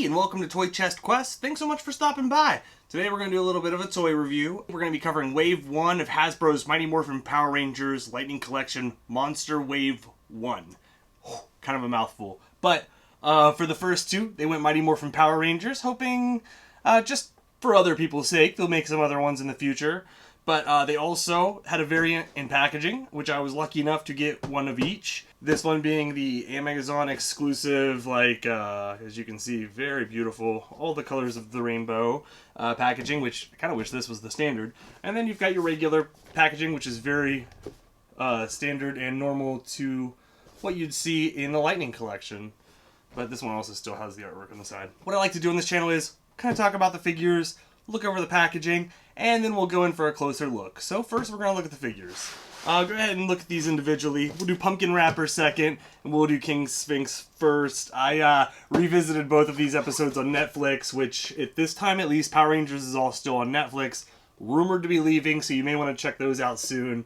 Hey, and welcome to Toy Chest Quest. Thanks so much for stopping by. Today we're going to do a little bit of a toy review. We're going to be covering Wave 1 of Hasbro's Mighty Morphin Power Rangers Lightning Collection Monster Wave 1. Kind of a mouthful. But for the first two, they went Mighty Morphin Power Rangers, hoping just for other people's sake, they'll make some other ones in the future. But they also had a variant in packaging, which I was lucky enough to get one of each. This one being the Megazord exclusive, as you can see, very beautiful. All the colors of the rainbow packaging, which I kind of wish this was the standard. And then you've got your regular packaging, which is very standard and normal to what you'd see in the Lightning collection. But this one also still has the artwork on the side. What I like to do on this channel is kind of talk about the figures, look over the packaging, and then we'll go in for a closer look. So first we're going to look at the figures. Go ahead and look at these individually. We'll do Pumpkin Wrapper second, and we'll do King Sphinx first. I revisited both of these episodes on Netflix, which at this time at least, Power Rangers is all still on Netflix. Rumored to be leaving, so you may want to check those out soon.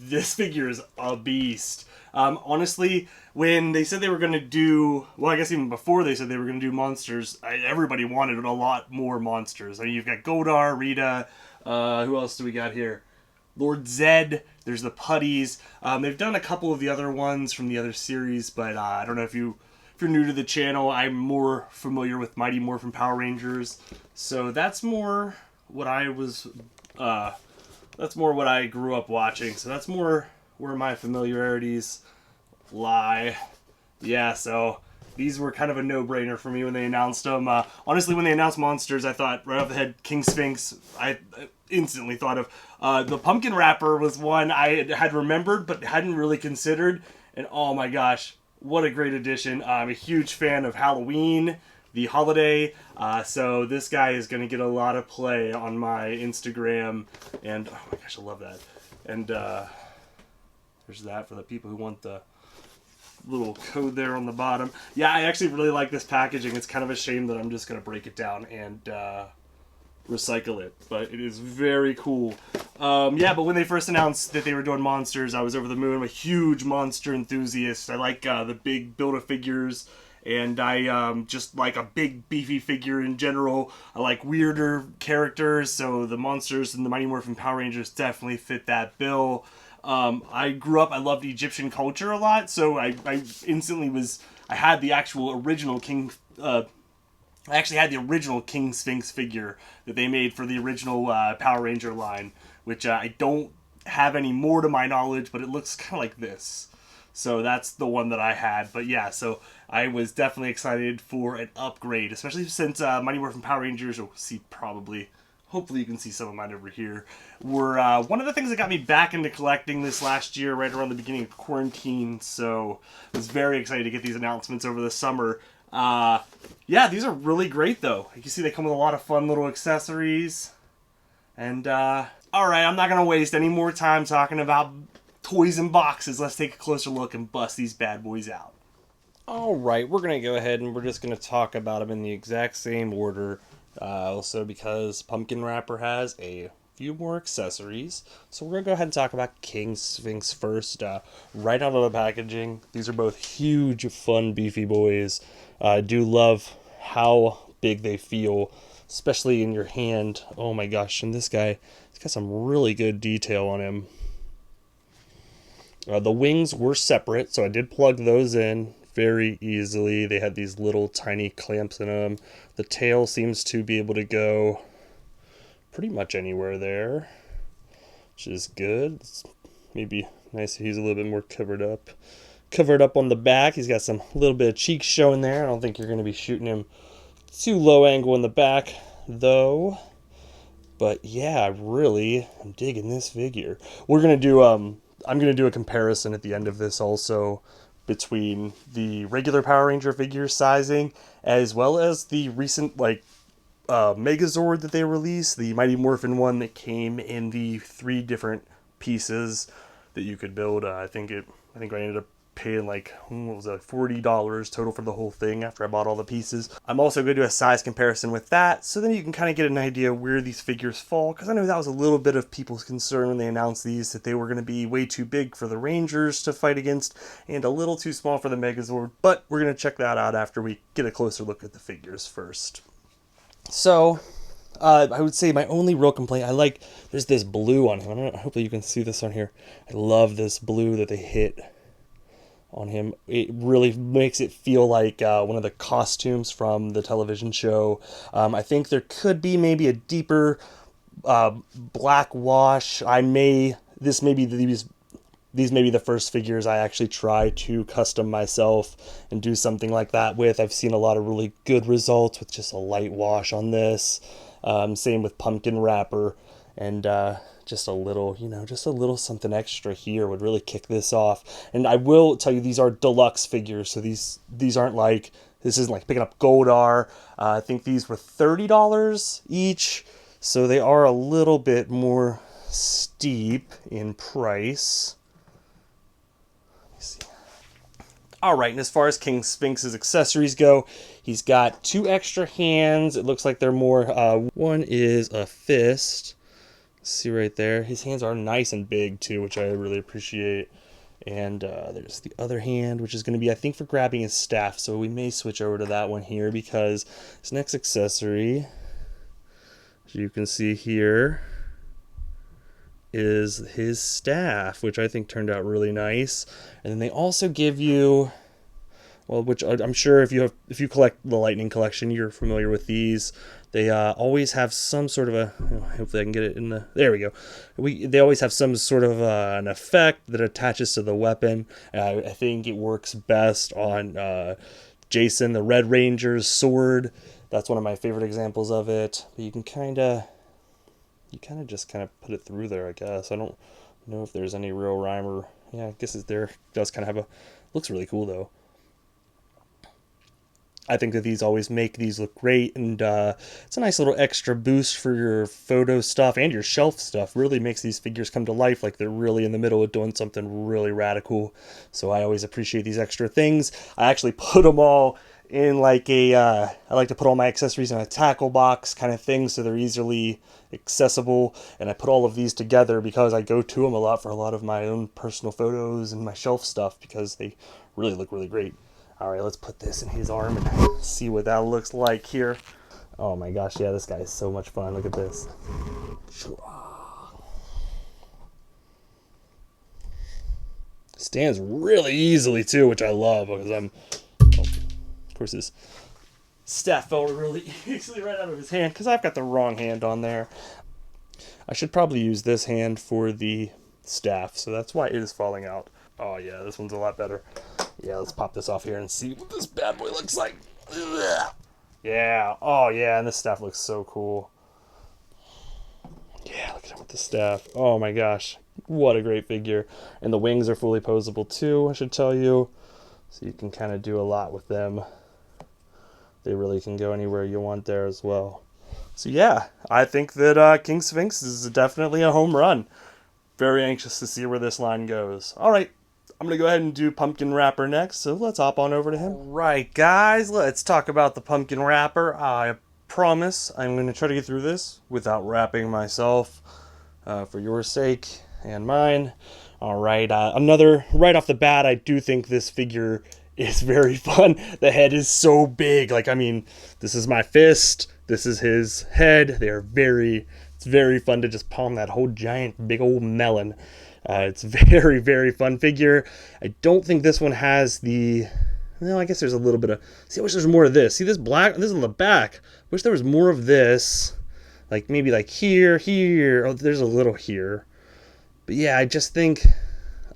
This figure is a beast. Honestly, when they said they were going to do, well, I guess even before they said they were going to do monsters, everybody wanted a lot more monsters. I mean, you've got Godar, Rita, who else do we got here? Lord Zed, there's the Putties. They've done a couple of the other ones from the other series, but I don't know if you're new to the channel, I'm more familiar with Mighty Morphin Power Rangers. So that's more what I was, that's more what I grew up watching. So that's more where my familiarities lie. Yeah, so these were kind of a no-brainer for me when they announced them. Honestly, when they announced monsters, I thought right off the head, King Sphinx. I instantly thought of the Pumpkin Wrapper was one I had remembered but hadn't really considered. And oh my gosh, what a great addition. I'm a huge fan of Halloween, the holiday. So this guy is going to get a lot of play on my Instagram. And oh my gosh, I love that. And there's that for the people who want the little code there on the bottom. Yeah, I actually really like this packaging. It's kind of a shame that I'm just going to break it down and recycle it, but it is very cool. Yeah, but when they first announced that they were doing monsters, I was over the moon. I'm a huge monster enthusiast. I like the big Build-A-Figures, and I just like a big beefy figure in general. I like weirder characters, so the monsters and the Mighty Morphin Power Rangers definitely fit that bill. I grew up, I loved Egyptian culture a lot, so I instantly I had the actual original I actually had the original King Sphinx figure that they made for the original Power Ranger line, which I don't have any more to my knowledge, but it looks kind of like this. So that's the one that I had. But yeah, so I was definitely excited for an upgrade, especially since Mighty Morphin Power Rangers, you'll see hopefully you can see some of mine over here, were one of the things that got me back into collecting this last year, right around the beginning of quarantine. So I was very excited to get these announcements over the summer. Yeah, these are really great though. You can see they come with a lot of fun little accessories. And alright, I'm not going to waste any more time talking about toys and boxes. Let's take a closer look and bust these bad boys out. Alright, we're going to go ahead and we're just going to talk about them in the exact same order. Also because Pumpkin Wrapper has a few more accessories. So we're going to go ahead and talk about King Sphinx first. Right out of the packaging, these are both huge, fun, beefy boys. I do love how big they feel, especially in your hand. Oh my gosh, and this guy, he's got some really good detail on him. The wings were separate, so I did plug those in very easily. They had these little tiny clamps in them. The tail seems to be able to go pretty much anywhere there, which is good. It's maybe nice if he's a little bit more covered up on the back. He's got some little bit of cheeks showing there. I don't think you're going to be shooting him too low angle in the back though. But yeah, I'm digging this figure. We're going to do I'm going to do a comparison at the end of this also between the regular Power Ranger figure sizing as well as the recent Megazord that they released, the Mighty Morphin one that came in the 3 different pieces that you could build. I think I ended up paying like, what was it, like $40 total for the whole thing after I bought all the pieces. I'm also going to do a size comparison with that, so then you can kind of get an idea where these figures fall, because I know that was a little bit of people's concern when they announced these, that they were going to be way too big for the Rangers to fight against and a little too small for the Megazord, but we're going to check that out after we get a closer look at the figures first. So I would say my only real complaint, there's this blue on him. I don't know, hopefully you can see this on here. I love this blue that they hit on him. It really makes it feel like one of the costumes from the television show. I think there could be maybe a deeper black wash. These may be the first figures I actually try to custom myself and do something like that with. I've seen a lot of really good results with just a light wash on this. Same with pumpkin wrapper, and just a little something extra here would really kick this off. And I will tell you, these are deluxe figures, so these aren't like, this isn't like picking up Goldar. I think these were $30 each, so they are a little bit more steep in price. All right, and as far as King Sphinx's accessories go, he's got 2 extra hands. It looks like they're more, one is a fist. See right there. His hands are nice and big too, which I really appreciate. And there's the other hand, which is going to be, I think, for grabbing his staff. So we may switch over to that one here, because his next accessory, as you can see here, is his staff, which I think turned out really nice. And then they also give you, well, which I'm sure if you collect the Lightning collection, you're familiar with these. They always have some sort of a, hopefully I can get it in the, there we go. They always have some sort of an effect that attaches to the weapon. I think it works best on Jason, the Red Ranger's sword. That's one of my favorite examples of it. But you just put it through there, I guess. I don't know if there's any real rhyme or, yeah, I guess it's there. It does kind of have looks really cool though. I think that these always make these look great, and it's a nice little extra boost for your photo stuff and your shelf stuff. Really makes these figures come to life, like they're really in the middle of doing something really radical. So I always appreciate these extra things. I actually put them all in like I like to put all my accessories in a tackle box kind of thing, so they're easily accessible. And I put all of these together because I go to them a lot for a lot of my own personal photos and my shelf stuff, because they really look really great. All right, let's put this in his arm and see what that looks like here. Oh my gosh, yeah, this guy is so much fun. Look at this. Stands really easily too, which I love, because of course his staff fell really easily right out of his hand because I've got the wrong hand on there. I should probably use this hand for the staff, so that's why it is falling out. Oh yeah, this one's a lot better. Yeah, let's pop this off here and see what this bad boy looks like. Ugh. Yeah, oh yeah, and this staff looks so cool. Yeah, look at him with the staff. Oh my gosh, what a great figure. And the wings are fully posable too, I should tell you. So you can kind of do a lot with them. They really can go anywhere you want there as well. So yeah, I think that King Sphinx is definitely a home run. Very anxious to see where this line goes. All right, I'm going to go ahead and do Pumpkin Wrapper next, so let's hop on over to him. All right, guys, let's talk about the Pumpkin Wrapper. I promise I'm going to try to get through this without wrapping myself for your sake and mine. All right, right off the bat, I do think this figure is very fun. The head is so big. Like, I mean, this is my fist. This is his head. It's very fun to just palm that whole giant, big old melon. It's very, very fun figure. I don't think this one has well, I guess there's a little bit of, see, I wish there's more of this. See this black, this is on the back. Wish there was more of this. Like maybe like here. Oh, there's a little here. But yeah, I just think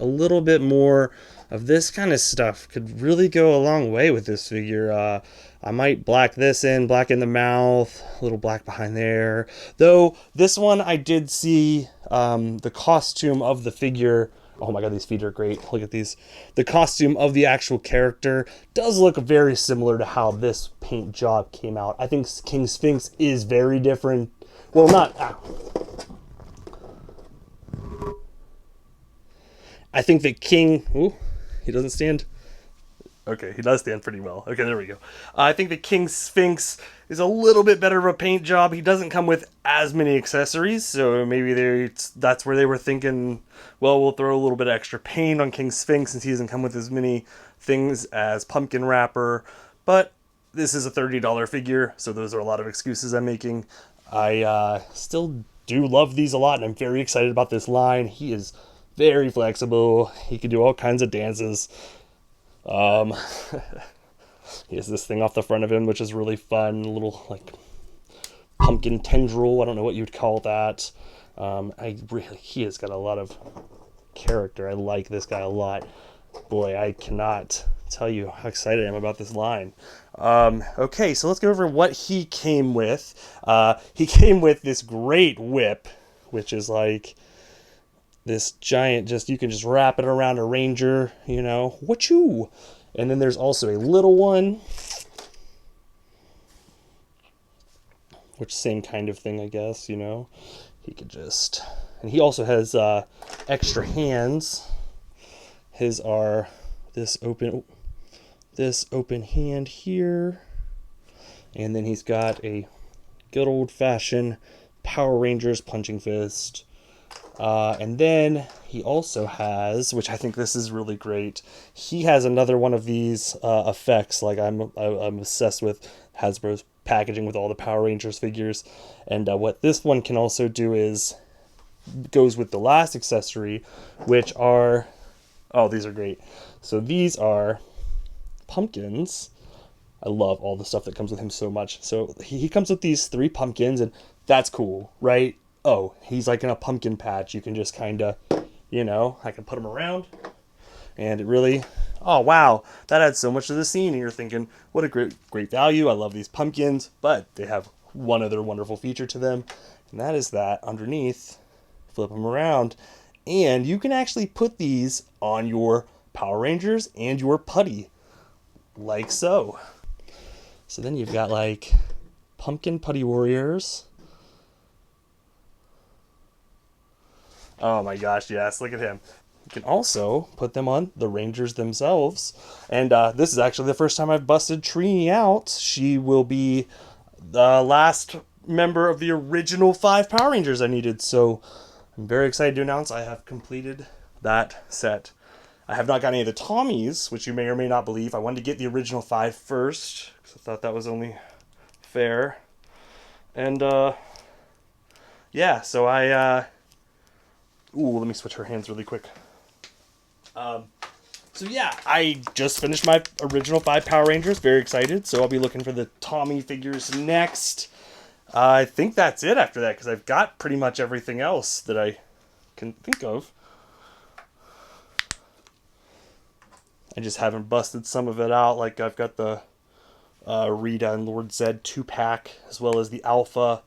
a little bit more of this kind of stuff could really go a long way with this figure. I might blacken the mouth, a little black behind there. Though this one I did see the costume of the figure. Oh my god, these feet are great. Look at these. The costume of the actual character does look very similar to how this paint job came out. I think King Sphinx is very different. Well, not... I think that King He doesn't stand. Okay, he does stand pretty well. Okay, there we go. I think the King Sphinx is a little bit better of a paint job. He doesn't come with as many accessories, so maybe that's where they were thinking, well, we'll throw a little bit of extra paint on King Sphinx since he doesn't come with as many things as Pumpkin Wrapper. But this is a $30 figure, so those are a lot of excuses I'm making. I still do love these a lot, and I'm very excited about this line. He is very flexible. He can do all kinds of dances. He has this thing off the front of him, which is really fun. A little, like, pumpkin tendril. I don't know what you'd call that. He has got a lot of character. I like this guy a lot. Boy, I cannot tell you how excited I am about this line. Okay, so let's go over what he came with. He came with this great whip, which is like this giant, you can just wrap it around a ranger, you know, wachoo. And then there's also a little one, which same kind of thing, I guess, you know. He could just, and he also has extra hands. His are this open hand here, and then he's got a good old-fashioned Power Rangers punching fist. And then he also has, which I think this is really great, he has another one of these effects. Like I'm obsessed with Hasbro's packaging with all the Power Rangers figures. And what this one can also do is goes with the last accessory, which are, oh, these are great. So these are pumpkins. I love all the stuff that comes with him so much. So he comes with these 3 pumpkins, and that's cool, right? Oh, he's like in a pumpkin patch. You can just kind of, you know, I can put him around, and it really, oh wow, that adds so much to the scene. And you're thinking, what a great value. I love these pumpkins, but they have one other wonderful feature to them, and that is that underneath, flip them around, and you can actually put these on your Power Rangers and your putty, like so. So then you've got like pumpkin putty warriors. Oh my gosh, yes, look at him. You can also put them on the Rangers themselves. And this is actually the first time I've busted Trini out. She will be the last member of the original 5 Power Rangers I needed. So I'm very excited to announce I have completed that set. I have not got any of the Tommies, which you may or may not believe. I wanted to get the original 5 first, because I thought that was only fair. And yeah, so ooh, let me switch her hands really quick. So yeah, I just finished my original 5 Power Rangers. Very excited. So I'll be looking for the Tommy figures next. I think that's it after that, because I've got pretty much everything else that I can think of. I just haven't busted some of it out. Like I've got the Rita and Lord Zed 2-pack, as well as the Alpha,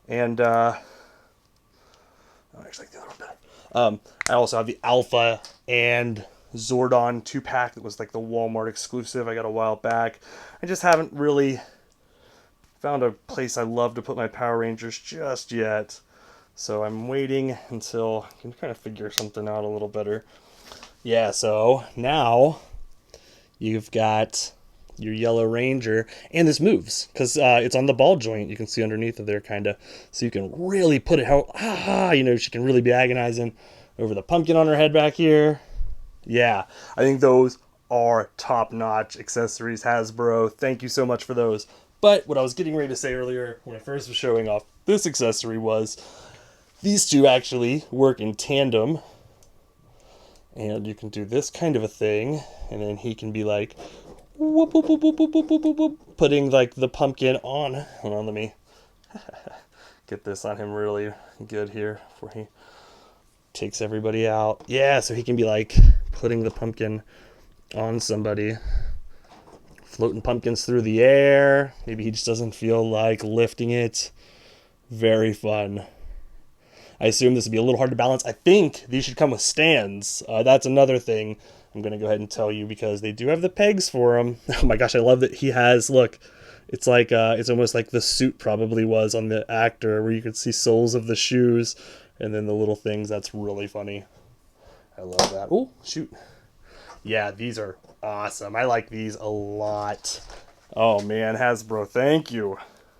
and I actually like the other one better. I also have the Alpha and Zordon 2-pack that was like the Walmart exclusive I got a while back. I just haven't really found a place I love to put my Power Rangers just yet. So I'm waiting until I can kind of figure something out a little better. Yeah, so now you've got your Yellow Ranger, and this moves because it's on the ball joint. You can see underneath of there, kind of, so you can really put it how, you know, she can really be agonizing over the pumpkin on her head back here. Yeah, I think those are top-notch accessories, Hasbro. Thank you so much for those. But what I was getting ready to say earlier when I first was showing off this accessory was these two actually work in tandem. And you can do this kind of a thing, and then he can be like, whoop, whoop, whoop, whoop, whoop, whoop, whoop, whoop, putting like the pumpkin on. Hold on, let me get this on him really good here before he takes everybody out. Yeah, so he can be like putting the pumpkin on somebody, floating pumpkins through the air. Maybe he just doesn't feel like lifting it. Very fun. I assume this would be a little hard to balance. I think these should come with stands. That's another thing I'm going to go ahead and tell you, because they do have the pegs for them. Oh my gosh, I love that he has, look, it's like, it's almost like the suit probably was on the actor, where you could see soles of the shoes and then the little things. That's really funny. I love that. Oh, shoot. Yeah, these are awesome. I like these a lot. Oh man, Hasbro, thank you.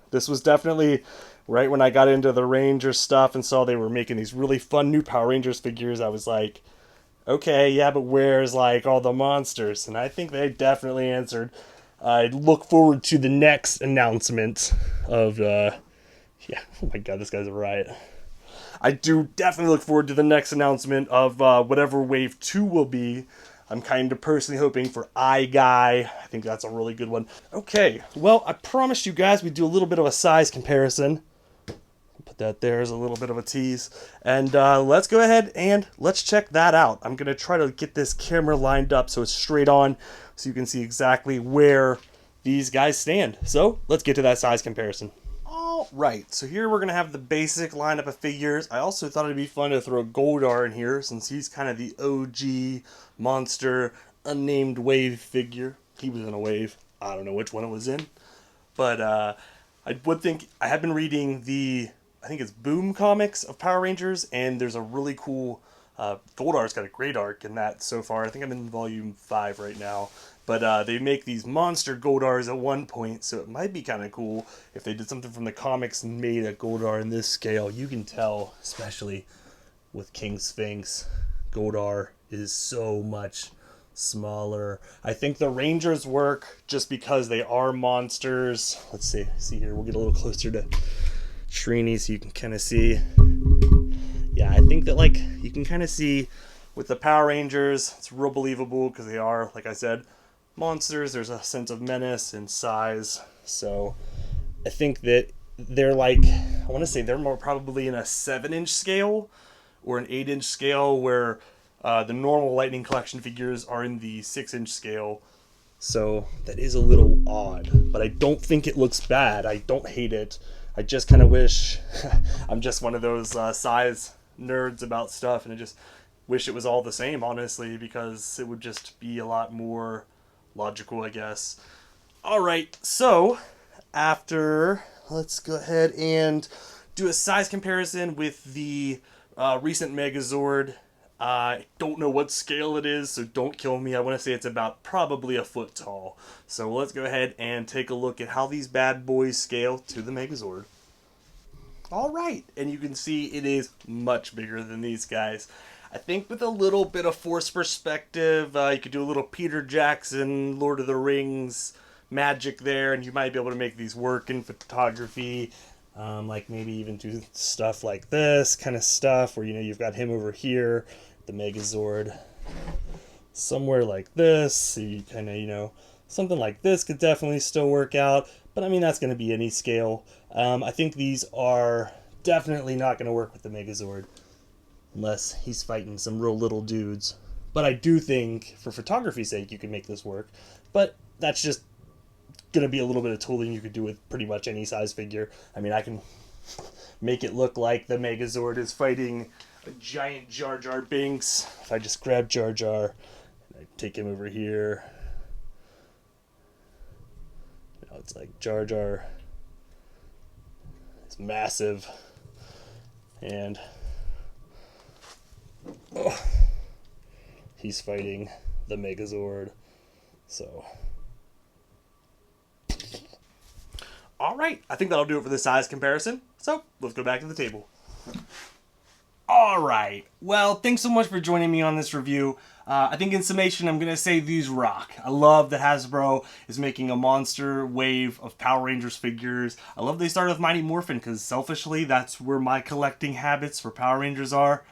This was definitely right when I got into the Ranger stuff and saw they were making these really fun new Power Rangers figures. I was like, okay, yeah, but where's like all the monsters? And I think they definitely answered. I look forward to the next announcement of, yeah, oh my god, this guy's a riot. I do definitely look forward to the next announcement of whatever Wave 2 will be. I'm kind of personally hoping for Eye Guy. I think that's a really good one. Okay, well, I promised you guys we'd do a little bit of a size comparison. Put that there as a little bit of a tease. And let's go ahead and let's check that out. I'm going to try to get this camera lined up so it's straight on so you can see exactly where these guys stand. So let's get to that size comparison. All right, so here we're going to have the basic lineup of figures. I also thought it'd be fun to throw Goldar in here since he's kind of the OG monster unnamed wave figure. He was in a wave. I don't know which one it was in. But I would think, I have been reading the, I think it's Boom Comics of Power Rangers, and there's a really cool, Goldar's got a great arc in that so far. I think I'm in volume 5 right now. But they make these monster Goldars at one point, so it might be kind of cool if they did something from the comics and made a Goldar in this scale. You can tell, especially with King Sphinx, Goldar is so much smaller. I think the Rangers work just because they are monsters. Let's see here. We'll get a little closer to Srini so you can kind of see. Yeah, I think that like you can kind of see with the Power Rangers, it's real believable because they are, like I said, monsters. There's a sense of menace and size. So I think that they're like, I want to say they're more probably in a 7-inch scale or an 8-inch scale where the normal Lightning Collection figures are in the 6-inch scale. So that is a little odd, but I don't think it looks bad. I don't hate it. I just kind of wish, I'm just one of those size nerds about stuff, and I just wish it was all the same, honestly, because it would just be a lot more logical, I guess. Alright, so after, let's go ahead and do a size comparison with the recent Megazord. I don't know what scale it is, so don't kill me. I want to say it's about probably a foot tall. So let's go ahead and take a look at how these bad boys scale to the Megazord. Alright, and you can see it is much bigger than these guys. I think with a little bit of force perspective, you could do a little Peter Jackson, Lord of the Rings magic there, and you might be able to make these work in photography. Like maybe even do stuff like this kind of stuff where, you know, you've got him over here, the Megazord, somewhere like this. So you kind of, you know, something like this could definitely still work out. But I mean, that's going to be any scale. I think these are definitely not going to work with the Megazord unless he's fighting some real little dudes. But I do think, for photography's sake, you can make this work. But that's just going to be a little bit of tooling you could do with pretty much any size figure. I mean, I can make it look like the Megazord is fighting a giant Jar Jar Binks. If I just grab Jar Jar, and I take him over here. Now it's like Jar Jar is massive. And he's fighting the Megazord. So alright, I think that'll do it for the size comparison. So let's go back to the table. Alright, well, thanks so much for joining me on this review. I think in summation, I'm going to say these rock. I love that Hasbro is making a monster wave of Power Rangers figures. I love they started with Mighty Morphin because selfishly, that's where my collecting habits for Power Rangers are.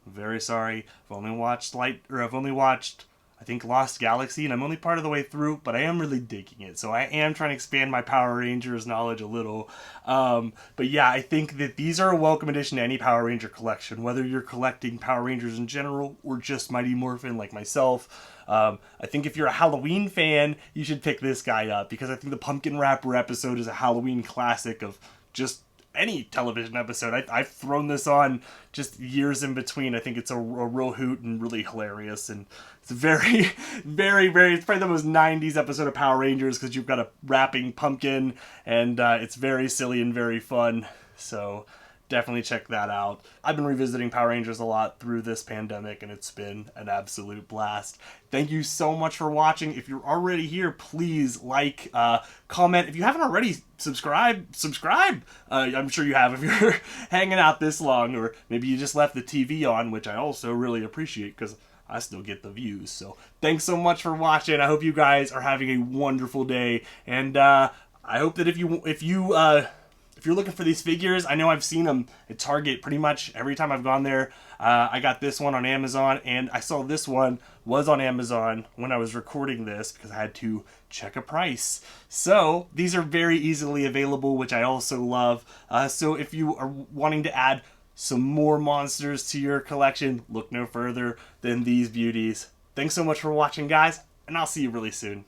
I'm very sorry. I've only watched I think Lost Galaxy, and I'm only part of the way through, but I am really digging it. So I am trying to expand my Power Rangers knowledge a little. But yeah, I think that these are a welcome addition to any Power Ranger collection, whether you're collecting Power Rangers in general or just Mighty Morphin like myself. I think if you're a Halloween fan, you should pick this guy up, because I think the Pumpkin Rapper episode is a Halloween classic of just any television episode. I've thrown this on just years in between. I think it's a real hoot and really hilarious, and it's very, very, very, it's probably the most 90s episode of Power Rangers because you've got a rapping pumpkin, and it's very silly and very fun. So definitely check that out. I've been revisiting Power Rangers a lot through this pandemic, and it's been an absolute blast. Thank you so much for watching. If you're already here, please like, comment. If you haven't already, subscribe. I'm sure you have if you're hanging out this long, or maybe you just left the TV on, which I also really appreciate because I still get the views. So thanks so much for watching. I hope you guys are having a wonderful day, and I hope that if you're looking for these figures, I know I've seen them at Target pretty much every time I've gone there. I got this one on Amazon, and I saw this one was on Amazon when I was recording this because I had to check a price. So these are very easily available, which I also love. So if you are wanting to add some more monsters to your collection, look no further than these beauties. Thanks so much for watching, guys, and I'll see you really soon.